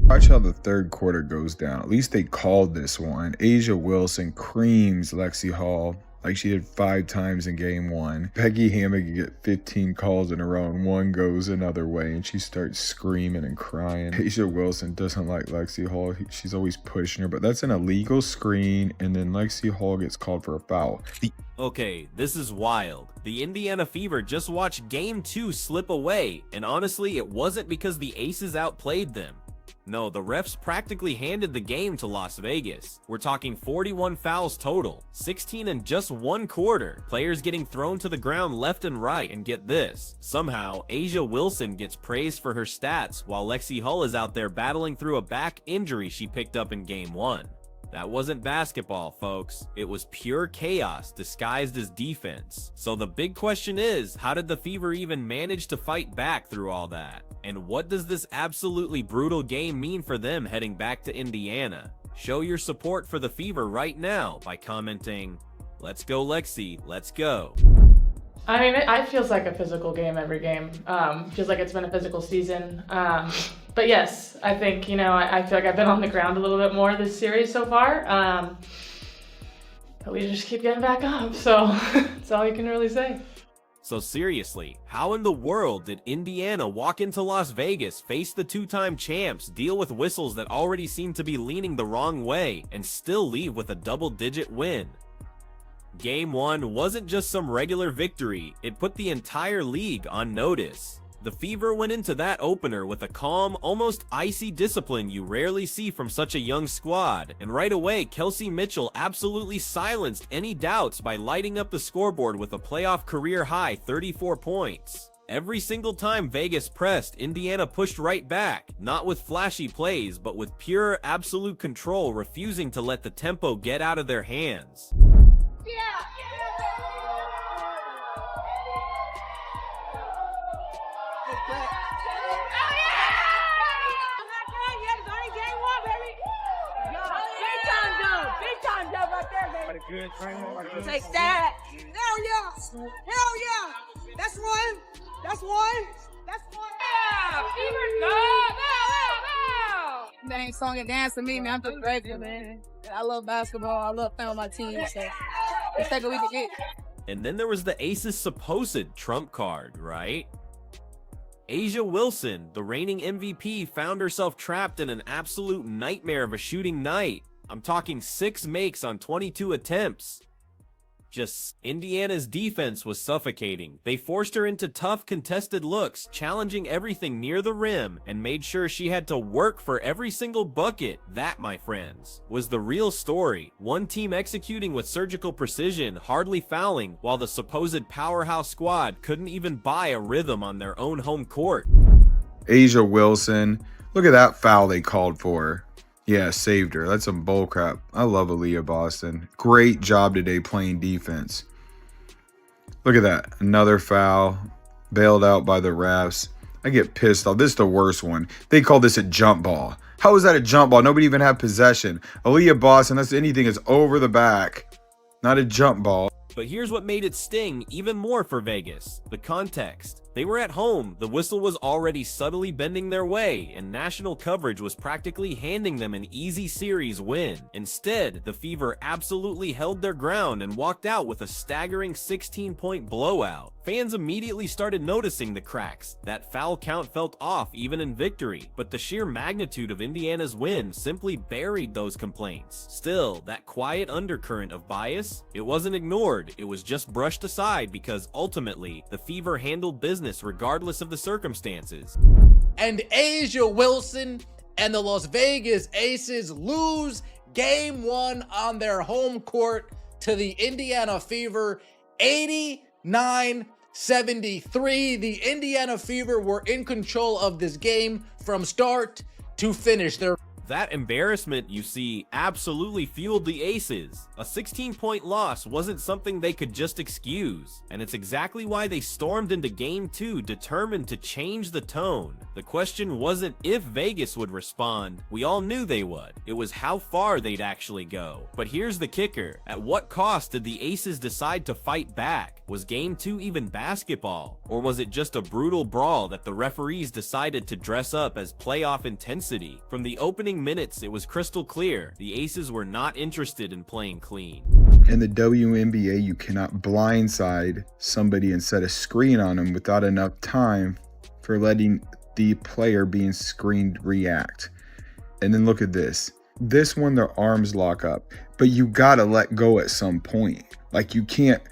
Watch how the third quarter goes down. At least they called this one. Asia Wilson creams Lexi Hull like she did 5 times in game 1. Peggy Hammock get 15 calls in a row and one goes another way and she starts screaming and crying. Asia Wilson doesn't like Lexi Hull. She's always pushing her, but that's an illegal screen, and then Lexi Hull gets called for a foul. Okay, this is wild. The Indiana Fever just watched game 2 slip away, and honestly, it wasn't because the Aces outplayed them. No, the refs practically handed the game to Las Vegas. We're talking 41 fouls total, 16 in just 1 quarter, players getting thrown to the ground left and right, and get this. Somehow, Asia Wilson gets praised for her stats while Lexi Hull is out there battling through a back injury she picked up in game 1. That wasn't basketball, folks. It was pure chaos disguised as defense. So the big question is, how did the Fever even manage to fight back through all that? And what does this absolutely brutal game mean for them heading back to Indiana? Show your support for the Fever right now by commenting, "Let's go Lexi, let's go." I mean, it feels like a physical game every game. Feels like it's been a physical season. But yes, I think, I feel like I've been on the ground a little bit more this series so far. But we just keep getting back up, so that's all you can really say. So seriously, how in the world did Indiana walk into Las Vegas, face the 2-time champs, deal with whistles that already seem to be leaning the wrong way, and still leave with a double-digit win? Game 1 wasn't just some regular victory, it put the entire league on notice. The Fever went into that opener with a calm, almost icy discipline you rarely see from such a young squad, and right away Kelsey Mitchell absolutely silenced any doubts by lighting up the scoreboard with a playoff career-high 34 points. Every single time Vegas pressed, Indiana pushed right back, not with flashy plays, but with pure, absolute control, refusing to let the tempo get out of their hands. Take that. Hell yeah. Hell yeah. That's one. That's one. That's one. That ain't song and dance to me, man. I'm just grateful, man. I love basketball. I love playing with my team. So let's take what we can get. And then there was the Aces' supposed trump card, right? Asia Wilson, the reigning MVP, found herself trapped in an absolute nightmare of a shooting night. I'm talking 6 makes on 22 attempts. Just Indiana's defense was suffocating. They forced her into tough contested looks, challenging everything near the rim, and made sure she had to work for every single bucket. That, my friends, was the real story. One team executing with surgical precision, hardly fouling, while the supposed powerhouse squad couldn't even buy a rhythm on their own home court. Asia Wilson, look at that foul they called for. Yeah, saved her. That's some bullcrap. I love Aaliyah Boston. Great job today playing defense. Look at that. Another foul. Bailed out by the refs. I get pissed off. This is the worst one. They call this a jump ball. How is that a jump ball? Nobody even had possession. Aaliyah Boston, that's anything is over the back. Not a jump ball. But here's what made it sting even more for Vegas: the context. They were at home, the whistle was already subtly bending their way, and national coverage was practically handing them an easy series win. Instead, the Fever absolutely held their ground and walked out with a staggering 16-point blowout. Fans immediately started noticing the cracks. That foul count felt off even in victory, but the sheer magnitude of Indiana's win simply buried those complaints. Still, that quiet undercurrent of bias, it wasn't ignored, it was just brushed aside because ultimately, the Fever handled business regardless of the circumstances. And Asia Wilson and the Las Vegas Aces lose game 1 on their home court to the Indiana Fever, 89-73. The Indiana Fever were in control of this game from start to finish. That embarrassment, you see, absolutely fueled the Aces. A 16-point loss wasn't something they could just excuse, and it's exactly why they stormed into Game 2 determined to change the tone. The question wasn't if Vegas would respond, we all knew they would. It was how far they'd actually go. But here's the kicker, at what cost did the Aces decide to fight back? Was Game 2 even basketball? Or was it just a brutal brawl that the referees decided to dress up as playoff intensity? From the opening minutes, it was crystal clear. The Aces were not interested in playing clean. In the WNBA, you cannot blindside somebody and set a screen on them without enough time for letting the player being screened react. And then look at this. This one, their arms lock up, but you gotta let go at some point. Like, you can't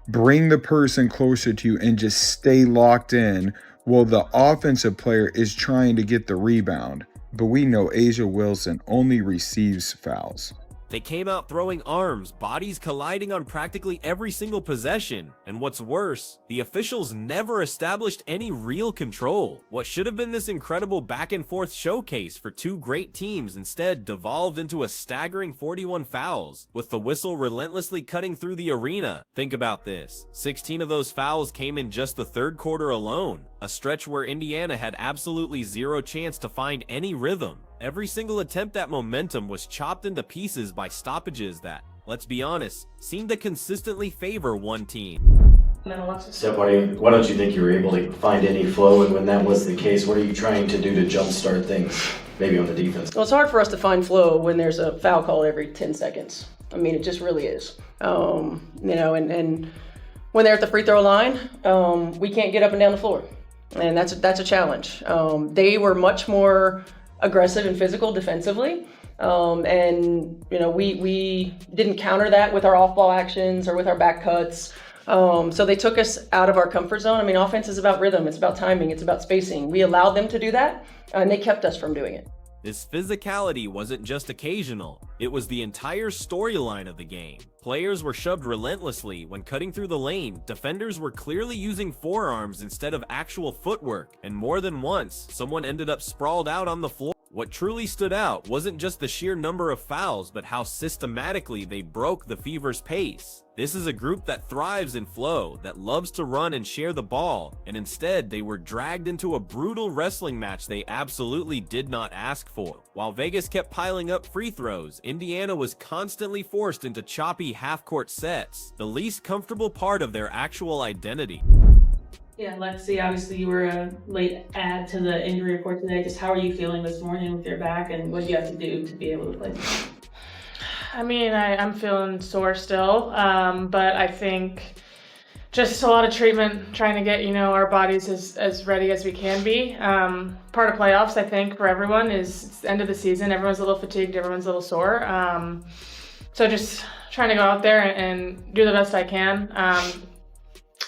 bring the person closer to you and just stay locked in while the offensive player is trying to get the rebound. But we know A'ja Wilson only receives fouls. They came out throwing arms, bodies colliding on practically every single possession. And what's worse, the officials never established any real control. What should have been this incredible back and forth showcase for two great teams instead devolved into a staggering 41 fouls, with the whistle relentlessly cutting through the arena. Think about this. 16 of those fouls came in just the third quarter alone, a stretch where Indiana had absolutely zero chance to find any rhythm. Every single attempt at momentum was chopped into pieces by stoppages that, let's be honest, seemed to consistently favor one team. Steph, why don't you think you were able to find any flow, and when that was the case, what are you trying to do to jumpstart things, maybe on the defense? Well, it's hard for us to find flow when there's a foul call every 10 seconds. I mean, it just really is. And when they're at the free throw line, we can't get up and down the floor. And that's a challenge. They were much more aggressive and physical defensively. We didn't counter that with our off-ball actions or with our back cuts. So they took us out of our comfort zone. I mean, offense is about rhythm, it's about timing, it's about spacing. We allowed them to do that, and they kept us from doing it. This physicality wasn't just occasional, it was the entire storyline of the game. Players were shoved relentlessly when cutting through the lane, defenders were clearly using forearms instead of actual footwork, and more than once, someone ended up sprawled out on the floor. What truly stood out wasn't just the sheer number of fouls, but how systematically they broke the Fever's pace. This is a group that thrives in flow, that loves to run and share the ball, and instead they were dragged into a brutal wrestling match they absolutely did not ask for. While Vegas kept piling up free throws, Indiana was constantly forced into choppy half-court sets, the least comfortable part of their actual identity. Yeah, Lexi, obviously you were a late add to the injury report today. Just how are you feeling this morning with your back, and what do you have to do to be able to play? I mean, I'm feeling sore still, but I think just a lot of treatment, trying to get, our bodies as ready as we can be. Part of playoffs, I think, for everyone is it's the end of the season. Everyone's a little fatigued, everyone's a little sore. So just trying to go out there and do the best I can.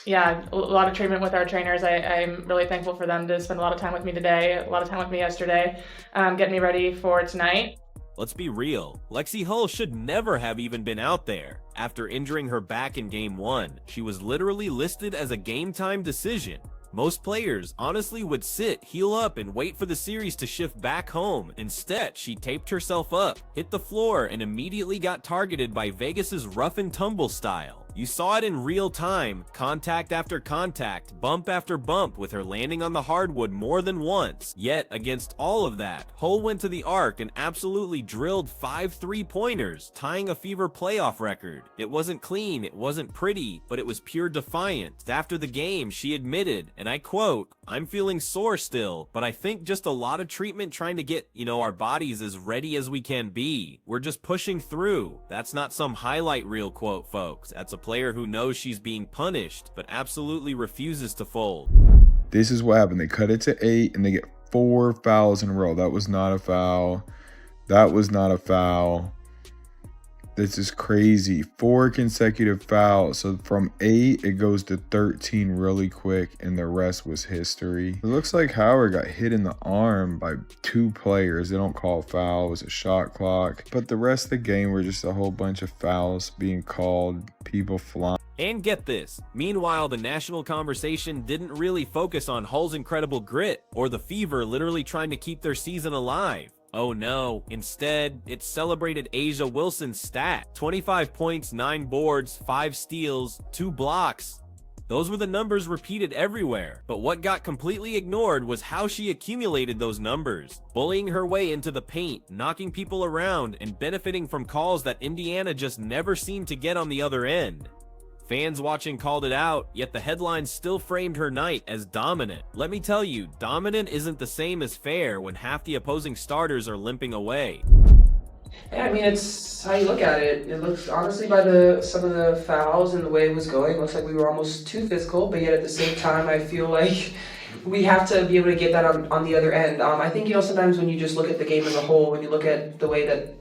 Yeah, a lot of treatment with our trainers. I'm really thankful for them to spend a lot of time with me today, a lot of time with me yesterday, getting me ready for tonight. Let's be real, Lexi Hull should never have even been out there. After injuring her back in Game 1, she was literally listed as a game-time decision. Most players honestly would sit, heal up, and wait for the series to shift back home. Instead, she taped herself up, hit the floor, and immediately got targeted by Vegas's rough and tumble style. You saw it in real time, contact after contact, bump after bump, with her landing on the hardwood more than once. Yet, against all of that, Hull went to the arc and absolutely drilled 5 3-pointers, tying a Fever playoff record. It wasn't clean, it wasn't pretty, but it was pure defiant. After the game, she admitted, and I quote, "I'm feeling sore still, but I think just a lot of treatment trying to get, our bodies as ready as we can be. We're just pushing through." That's not some highlight reel quote, folks. That's a player who knows she's being punished, but absolutely refuses to fold. This is what happened. They cut it to 8 and they get 4 fouls in a row. That was not a foul. That was not a foul. This is crazy. 4 consecutive fouls. So from 8, it goes to 13 really quick, and the rest was history. It looks like Howard got hit in the arm by 2 players. They don't call foul. It was a shot clock. But the rest of the game were just a whole bunch of fouls being called, people flying. And get this, meanwhile, the national conversation didn't really focus on Hull's incredible grit or the Fever literally trying to keep their season alive. Oh no, instead, it celebrated A'ja Wilson's stat. 25 points, 9 boards, 5 steals, 2 blocks. Those were the numbers repeated everywhere, but what got completely ignored was how she accumulated those numbers, bullying her way into the paint, knocking people around, and benefiting from calls that Indiana just never seemed to get on the other end. Fans watching called it out, yet the headlines still framed her night as dominant. Let me tell you, dominant isn't the same as fair when half the opposing starters are limping away. Yeah, I mean, it's how you look at it. It looks, honestly, by some of the fouls and the way it was going, it looks like we were almost too physical, but yet at the same time, I feel like we have to be able to get that on the other end. I think, sometimes when you just look at the game as a whole, when you look at the way that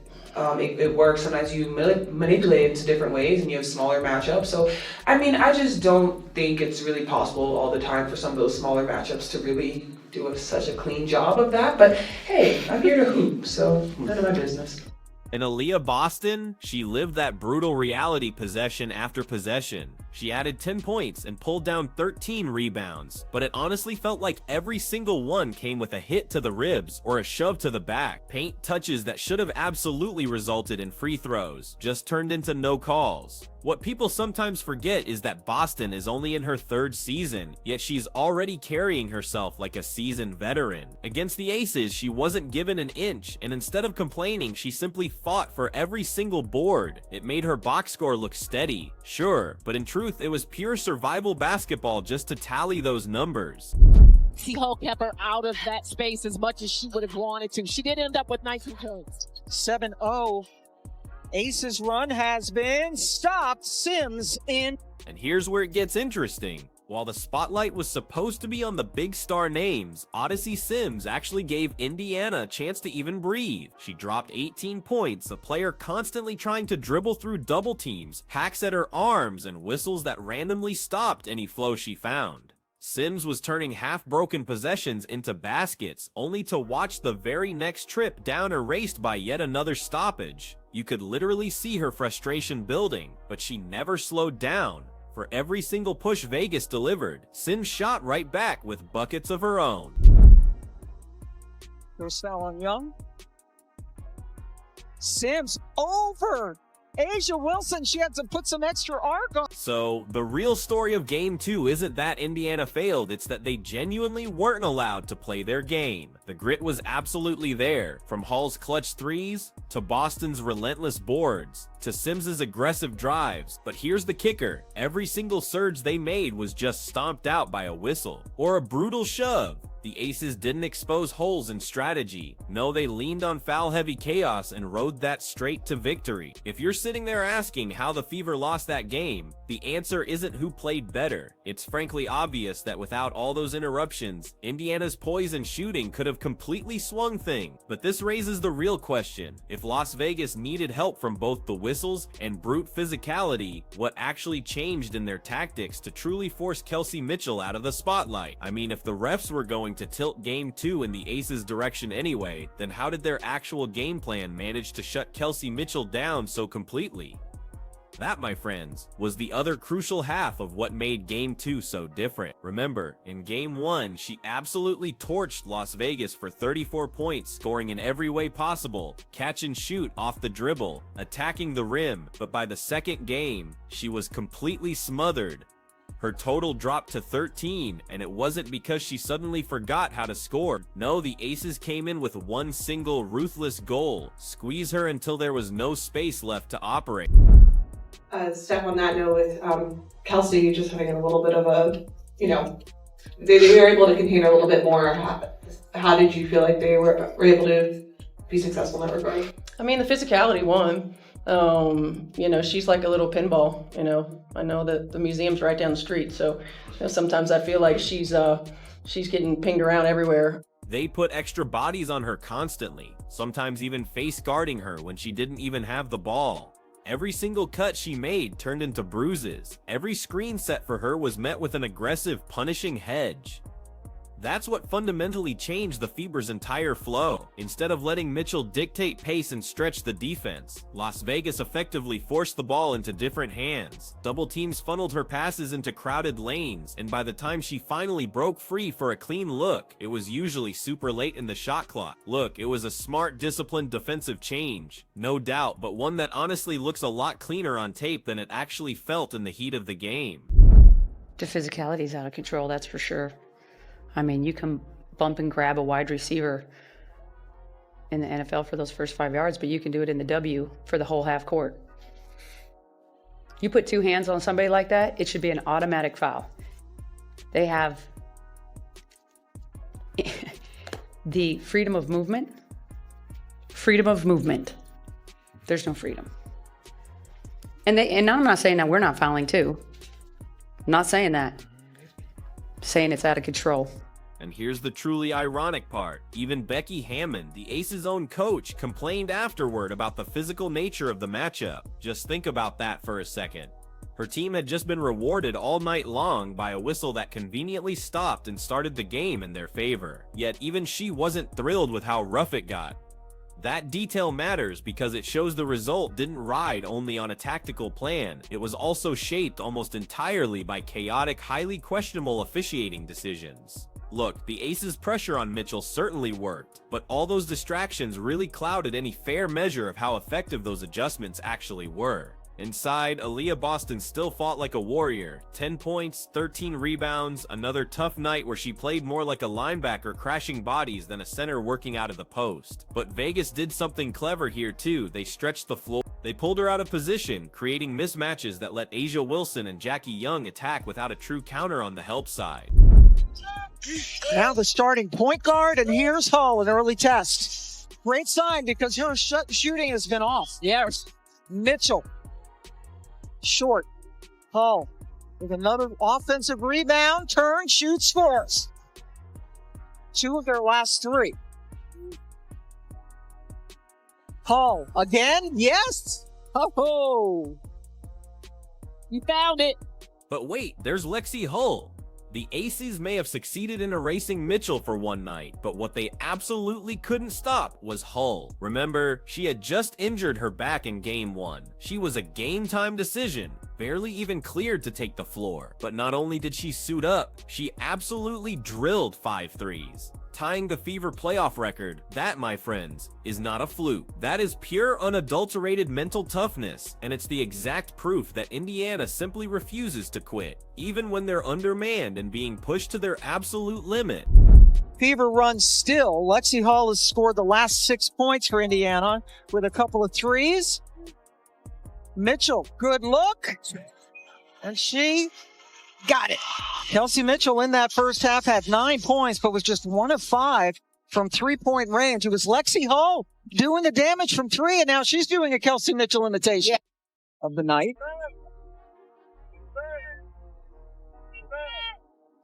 it works, sometimes you manipulate it to different ways and you have smaller matchups. So, I mean, I just don't think it's really possible all the time for some of those smaller matchups to really do such a clean job of that. But hey, I'm here to hoop, so none of my business. In Aaliyah Boston, she lived that brutal reality possession after possession. She added 10 points and pulled down 13 rebounds, but it honestly felt like every single one came with a hit to the ribs or a shove to the back. Paint touches that should have absolutely resulted in free throws just turned into no calls. What people sometimes forget is that Boston is only in her 3rd season, yet she's already carrying herself like a seasoned veteran. Against the Aces, she wasn't given an inch, and instead of complaining, she simply fought for every single board. It made her box score look steady, sure, but in truth, it was pure survival basketball just to tally those numbers. Lexi Hull kept her out of that space as much as she would have wanted to. She did end up with 19 points. 7-0. Aces run has been stopped. Sims in. And here's where it gets interesting. While the spotlight was supposed to be on the big star names, Odyssey Sims actually gave Indiana a chance to even breathe. She dropped 18 points, a player constantly trying to dribble through double teams, hacks at her arms, and whistles that randomly stopped any flow she found. Sims was turning half-broken possessions into baskets, only to watch the very next trip down erased by yet another stoppage. You could literally see her frustration building, but she never slowed down. For every single push Vegas delivered, Sims shot right back with buckets of her own. First foul on Young. Sims over. A'ja Wilson, she had to put some extra arc on. So, the real story of Game 2 isn't that Indiana failed, it's that they genuinely weren't allowed to play their game. The grit was absolutely there, from Hull's clutch threes, to Boston's relentless boards, to Sims's aggressive drives. But here's the kicker, every single surge they made was just stomped out by a whistle, or a brutal shove. The Aces didn't expose holes in strategy. No, they leaned on foul-heavy chaos and rode that straight to victory. If you're sitting there asking how the Fever lost that game, the answer isn't who played better. It's frankly obvious that without all those interruptions, Indiana's poise and shooting could have completely swung things. But this raises the real question. If Las Vegas needed help from both the whistles and brute physicality, what actually changed in their tactics to truly force Kelsey Mitchell out of the spotlight? I mean, if the refs were going to tilt Game 2 in the Aces' direction anyway, then how did their actual game plan manage to shut Kelsey Mitchell down so completely? That, my friends, was the other crucial half of what made Game 2 so different. Remember, in Game 1, she absolutely torched Las Vegas for 34 points, scoring in every way possible, catch and shoot off the dribble, attacking the rim, but by the second game, she was completely smothered. Her total dropped to 13, and it wasn't because she suddenly forgot how to score. No, the Aces came in with one single ruthless goal, squeeze her until there was no space left to operate. Step on that note with Kelsey just having a little bit of a, they were able to contain her a little bit more. How did you feel like they were able to be successful in that regard? I mean, the physicality won. She's like a little pinball, I know that the museum's right down the street, so sometimes I feel like she's getting pinged around everywhere. They put extra bodies on her constantly, sometimes even face guarding her when she didn't even have the ball. Every single cut she made turned into bruises. Every screen set for her was met with an aggressive, punishing hedge. That's what fundamentally changed the Fever's entire flow. Instead of letting Mitchell dictate pace and stretch the defense, Las Vegas effectively forced the ball into different hands. Double teams funneled her passes into crowded lanes, and by the time she finally broke free for a clean look, it was usually super late in the shot clock. Look, it was a smart, disciplined defensive change, no doubt, but one that honestly looks a lot cleaner on tape than it actually felt in the heat of the game. The physicality is out of control, that's for sure. I mean, you can bump and grab a wide receiver in the NFL for those first 5 yards, but you can do it in the W for the whole half court. You put two hands on somebody like that, it should be an automatic foul. They have the freedom of movement. Freedom of movement. There's no freedom. And I'm not saying that we're not fouling too. I'm not saying that. I'm saying it's out of control. And here's the truly ironic part. Even Becky Hammond, the Aces' own coach, complained afterward about the physical nature of the matchup. Just think about that for a second. Her team had just been rewarded all night long by a whistle that conveniently stopped and started the game in their favor. Yet even she wasn't thrilled with how rough it got. That detail matters because it shows the result didn't ride only on a tactical plan. It was also shaped almost entirely by chaotic, highly questionable officiating decisions. Look, the Aces' pressure on Mitchell certainly worked, but all those distractions really clouded any fair measure of how effective those adjustments actually were. Inside, Aaliyah Boston still fought like a warrior. 10 points, 13 rebounds, another tough night where she played more like a linebacker crashing bodies than a center working out of the post. But Vegas did something clever here too. They stretched the floor. They pulled her out of position, creating mismatches that let Asia Wilson and Jackie Young attack without a true counter on the help side. Now the starting point guard, and here's Hull, an early test. Great sign because her shooting has been off. Yes. Mitchell. Short. Hull with another offensive rebound, turn, shoots, scores. 2 of their last 3. Hull again, yes. Oh, you found it. But wait, there's Lexi Hull. The Aces may have succeeded in erasing Mitchell for one night, but what they absolutely couldn't stop was Hull. Remember, she had just injured her back in Game 1. She was a game-time decision, barely even cleared to take the floor. But not only did she suit up, she absolutely drilled 5 threes. Tying the Fever playoff record, that, my friends, is not a fluke. That is pure, unadulterated mental toughness, and it's the exact proof that Indiana simply refuses to quit, even when they're undermanned and being pushed to their absolute limit. Fever run still. Lexi Hull has scored the last 6 points for Indiana with a couple of threes. Mitchell, good look. And she got it. Kelsey Mitchell in that first half had 9 points, but was just 1 of 5 from 3-point range. It was Lexi Hull doing the damage from 3, and now she's doing a Kelsey Mitchell imitation of the night.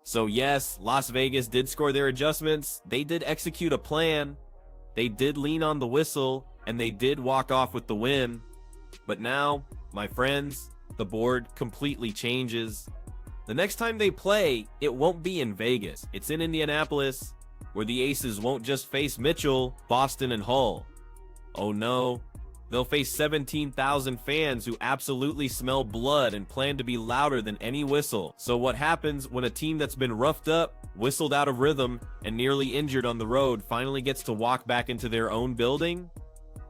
So yes, Las Vegas did score their adjustments. They did execute a plan. They did lean on the whistle, and they did walk off with the win. But now, my friends, the board completely changes. The next time they play, it won't be in Vegas. It's in Indianapolis, where the Aces won't just face Mitchell, Boston, and Hull. Oh no, they'll face 17,000 fans who absolutely smell blood and plan to be louder than any whistle. So what happens when a team that's been roughed up, whistled out of rhythm, and nearly injured on the road finally gets to walk back into their own building?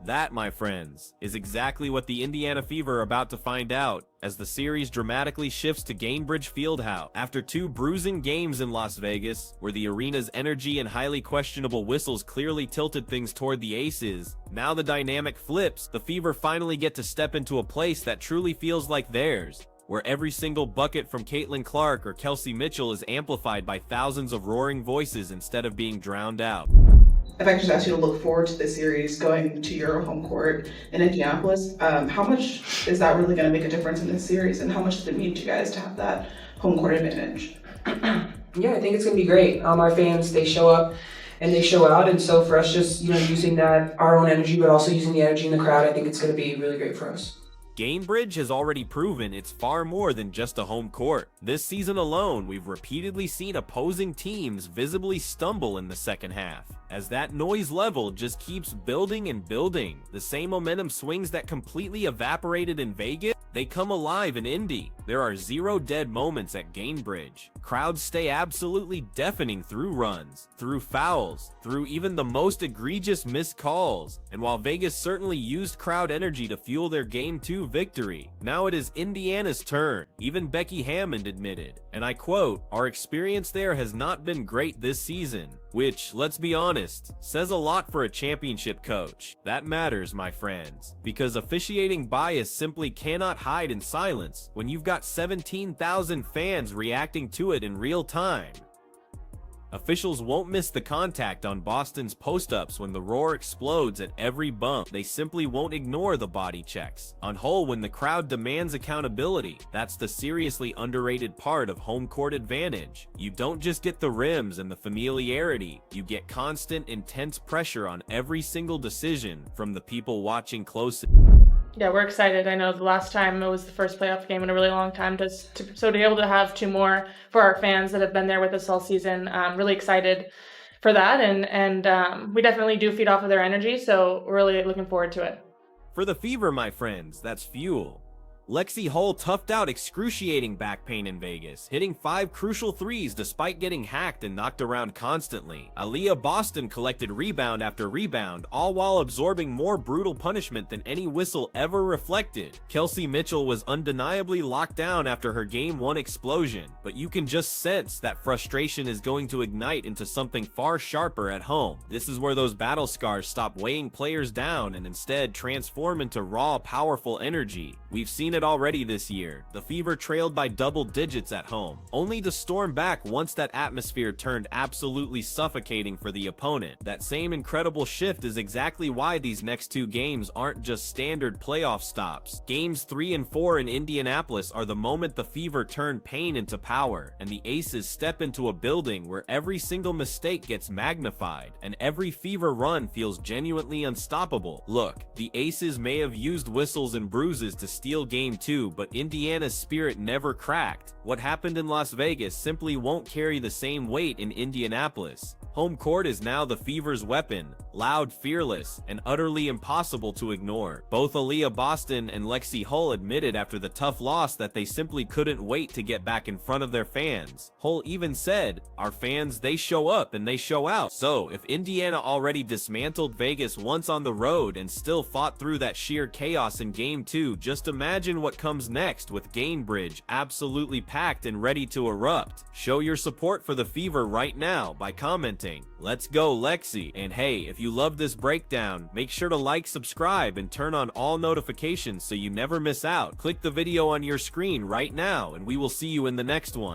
That, my friends, is exactly what the Indiana Fever are about to find out as the series dramatically shifts to Gainbridge Fieldhouse. After 2 bruising games in Las Vegas, where the arena's energy and highly questionable whistles clearly tilted things toward the Aces, now the dynamic flips. The Fever finally get to step into a place that truly feels like theirs, where every single bucket from Caitlin Clark or Kelsey Mitchell is amplified by thousands of roaring voices instead of being drowned out. If I could just ask you to look forward to the series going to your home court in Indianapolis, how much is that really going to make a difference in this series, and how much does it mean to you guys to have that home court advantage? Yeah, I think it's going to be great. Our fans, they show up and they show out, and so for us just using that, our own energy, but also using the energy in the crowd, I think it's going to be really great for us. Gainbridge has already proven it's far more than just a home court. This season alone, we've repeatedly seen opposing teams visibly stumble in the second half. As that noise level just keeps building and building, the same momentum swings that completely evaporated in Vegas, they come alive in Indy. There are 0 dead moments at Gainbridge. Crowds stay absolutely deafening through runs, through fouls, through even the most egregious missed calls. And while Vegas certainly used crowd energy to fuel their Game 2 victory, now it is Indiana's turn. Even Becky Hammond admitted, and I quote, "Our experience there has not been great this season." Which, let's be honest, says a lot for a championship coach. That matters, my friends, because officiating bias simply cannot hide in silence when you've got 17,000 fans reacting to it in real time. Officials won't miss the contact on Boston's post-ups when the roar explodes at every bump. They simply won't ignore the body checks. On Hull, when the crowd demands accountability, that's the seriously underrated part of home court advantage. You don't just get the rims and the familiarity, you get constant, intense pressure on every single decision from the people watching closely. Yeah, we're excited. I know the last time it was the first playoff game in a really long time, so to be able to have 2 more for our fans that have been there with us all season, I'm really excited for that, and we definitely do feed off of their energy, so we're really looking forward to it. For the Fever, my friends, that's fuel. Lexi Hull toughed out excruciating back pain in Vegas, hitting 5 crucial threes despite getting hacked and knocked around constantly. Aaliyah Boston collected rebound after rebound, all while absorbing more brutal punishment than any whistle ever reflected. Kelsey Mitchell was undeniably locked down after her Game 1 explosion, but you can just sense that frustration is going to ignite into something far sharper at home. This is where those battle scars stop weighing players down and instead transform into raw, powerful energy. We've seen it already this year. The Fever trailed by double digits at home, only to storm back once that atmosphere turned absolutely suffocating for the opponent. That same incredible shift is exactly why these next 2 games aren't just standard playoff stops. Games 3 and 4 in Indianapolis are the moment the Fever turn pain into power, and the Aces step into a building where every single mistake gets magnified, and every Fever run feels genuinely unstoppable. Look, the Aces may have used whistles and bruises to steal Game 2, but Indiana's spirit never cracked. What happened in Las Vegas simply won't carry the same weight in Indianapolis. Home court is now the Fever's weapon, loud, fearless, and utterly impossible to ignore. Both Aaliyah Boston and Lexi Hull admitted after the tough loss that they simply couldn't wait to get back in front of their fans. Hull even said, "Our fans, they show up and they show out." So, if Indiana already dismantled Vegas once on the road and still fought through that sheer chaos in Game 2, just imagine what comes next with Gainbridge absolutely packed and ready to erupt. Show your support for the Fever right now by commenting, "Let's go Lexi." And hey, if you love this breakdown, make sure to like, subscribe, and turn on all notifications so you never miss out. Click the video on your screen right now, and we will see you in the next one.